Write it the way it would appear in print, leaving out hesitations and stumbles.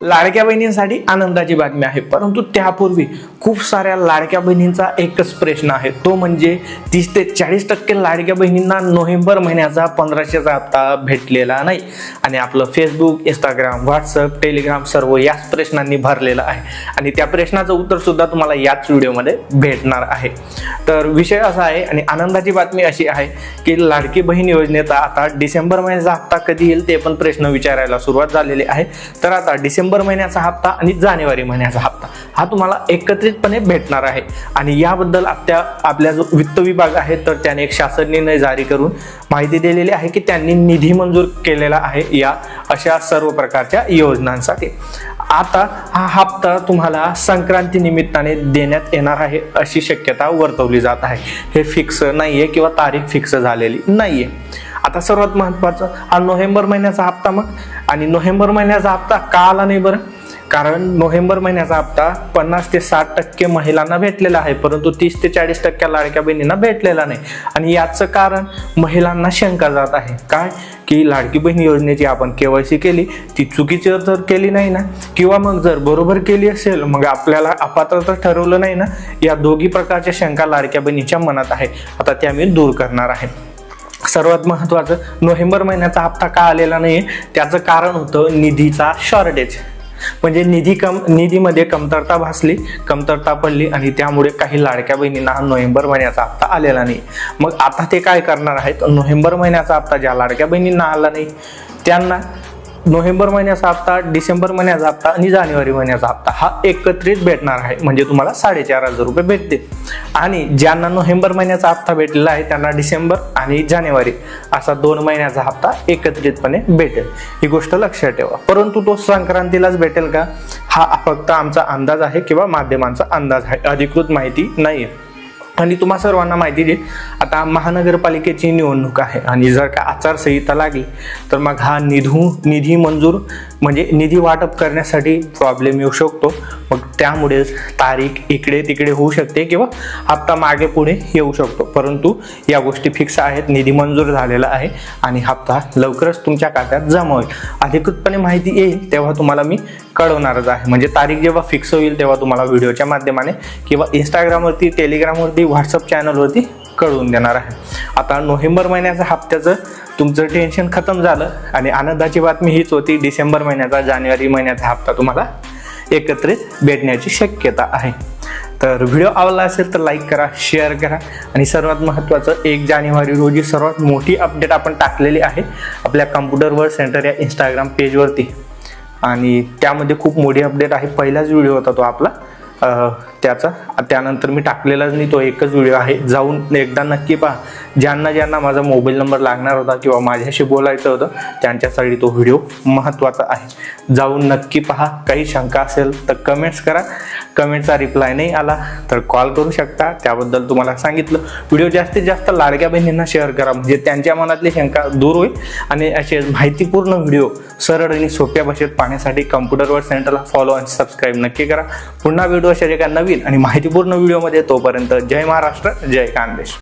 लाडक्या बहिणींसाठी आनंदाची बातमी आहे, परंतु त्यापूर्वी खूप साऱ्या लाडक्या बहिणींचा एकच प्रश्न आहे, तो म्हणजे 30 ते 40% लाडक्या बहिणींना नोव्हेंबर महिन्याचा 1500चा हप्ता भेटलेला नाही. आणि आपलं फेसबुक, इंस्टाग्राम, व्हॉट्सअप, टेलिग्राम सर्व याच प्रश्नांनी भरलेलं आहे आणि त्या प्रश्नाचं उत्तर सुद्धा तुम्हाला याच व्हिडिओमध्ये भेटणार आहे. तर विषय असा आहे आणि आनंदाची बातमी अशी आहे की लाडकी बहीण योजनेचा आता डिसेंबर महिन्याचा हप्ता कधी येईल ते पण प्रश्न विचारायला सुरुवात झालेली आहे. तर आता डिसेंबर महिन्याचा हप्ता आणि जानेवारी महिन्याचा हप्ता हा तुम्हाला एकत्रितपणे भेटणार आहे आणि याबद्दल आपल्या जो वित्त विभाग आहे तर त्याने एक शासन निर्णय जारी करून माहिती दिलेली आहे की त्यांनी निधी मंजूर केलेला आहे या अशा सर्व प्रकारच्या योजनांसाठी. आता हा हप्ता तुम्हाला संक्रांती निमित्ताने देण्यात येणार आहे अशी शक्यता वर्तवली जात आहे. हे फिक्स नाहीये किंवा तारीख फिक्स झालेली नाहीये. आता सर्वात महत्त्वाचं हा नोव्हेंबर महिन्याचा हप्ता, मग आणि नोव्हेंबर महिन्याचा हप्ता का आला नाही बरं? कारण नोव्हेंबर महिन्याचा हप्ता 50 ते 60% महिलांना भेटलेला आहे, परंतु 30 ते 40% लाडक्या बहिणींना भेटलेला नाही. आणि याचं कारण महिलांना शंका जात आहे काय की लाडकी बहीण योजनेची आपण KYC केली, ती चुकीची जर केली नाही ना, किंवा मग जर बरोबर केली असेल मग आपल्याला अपात्र ठरवलं नाही ना, या दोघी प्रकारच्या शंका लाडक्या बहिणीच्या मनात आहे. आता त्या मी दूर करणार आहे. सर्वात महत्त्वाचं, नोव्हेंबर महिन्याचा हप्ता का आलेला नाही त्याचं कारण होतं निधीचा शॉर्टेज. म्हणजे निधीमध्ये कमतरता पडली आणि त्यामुळे काही लाडक्या बहिणींना नोव्हेंबर महिन्याचा हप्ता आलेला नाही. मग आता ते काय करणार आहेत, नोव्हेंबर महिन्याचा हप्ता ज्या लाडक्या बहिणींना आला नाही त्यांना नोव्हेंबर महिन्याचा हप्ता, डिसेंबर महिन्याचा हप्ता आणि जानेवारी महिन्याचा हप्ता हा एकत्रित भेटणार आहे. म्हणजे तुम्हाला 4500 रुपये भेटतील. आणि ज्यांना नोव्हेंबर महिन्याचा हप्ता भेटलेला आहे त्यांना डिसेंबर आणि जानेवारी असा 2 महिन्याचा हप्ता एकत्रितपणे भेटेल. ही गोष्ट लक्षात ठेवा. परंतु तो संक्रांतीलाच भेटेल का हा फक्त आमचा अंदाज आहे किंवा माध्यमांचा अंदाज आहे, अधिकृत माहिती नाही आहे. आणि तुम्हा सर्वांना माहिती दे, आता महानगरपालिकेची निवडणूक आहे आणि जर का आचारसंहिता लागली तर मग हा निधी मंजूर म्हणजे निधी वाटप करण्यासाठी प्रॉब्लेम येऊ शकतो. मग त्यामुळे तारीख इकडे तिकडे होऊ शकते किंवा हप्ता मागे पुढे येऊ शकतो. परंतु या गोष्टी फिक्स आहेत, निधी मंजूर झालेला आहे आणि हप्ता लवकरच तुमच्या खात्यात जमा होईल. अधिकृतपणे माहिती येईल तेव्हा तुम्हाला मी कळवणारच आहे. म्हणजे तारीख जेव्हा फिक्स होईल तेव्हा तुम्हाला व्हिडिओच्या माध्यमाने किंवा इंस्टाग्रामवरती, टेलिग्रामवरती, व्हॉट्सअप चॅनलवरती कळवून देणार आहे. आता नोव्हेंबर महिन्याच्या हप्त्याचं तुमचं टेन्शन खतम झालं आणि आनंदाची बातमी हीच होती, डिसेंबर महिन्याचा, जानेवारी महिन्याचा हप्ता तुम्हाला एकत्रित भेटण्याची शक्यता आहे. तर व्हिडिओ आवडला असेल तर लाईक करा, शेअर करा आणि सर्वात महत्त्वाचं 1 जानेवारी रोजी सर्वात मोठी अपडेट आपण टाकलेली आहे आपल्या कम्प्युटर वर्ल्ड सेंटर या इंस्टाग्राम पेजवरती आणि त्यामध्ये खूप मोठी अपडेट आहे. पहिलाच व्हिडिओ होता तो आपला त्याचा, त्यानंतर मी टाकलेलाच नाही, तो एकच व्हिडिओ आहे. जाऊन एकदा नक्की पहा. ज्यांना माझा मोबाईल नंबर लागणार होता किंवा माझ्याशी बोलायचं होतं त्यांच्यासाठी तो व्हिडिओ महत्त्वाचा आहे. जाऊन नक्की पहा. काही शंका असेल तर कमेंट्स करा. कमेंटचा रिप्लाय नाही आला तर कॉल करू शकता. त्याबद्दल तुम्हाला सांगितलं. व्हिडिओ जास्तीत जास्त लाडक्या बहिणींना शेअर करा म्हणजे त्यांच्या मनातली शंका दूर होईल. आणि असे माहितीपूर्ण व्हिडिओ सरळ आणि सोप्या भाषेत पाहण्यासाठी कम्प्युटर वर्ल्ड सेंटरला फॉलो आणि सबस्क्राईब नक्की करा. पुन्हा व्हिडिओ शेअर एका नवीन आणि माहितीपूर्ण व्हिडिओमध्ये. तोपर्यंत जय महाराष्ट्र, जय खानदेश.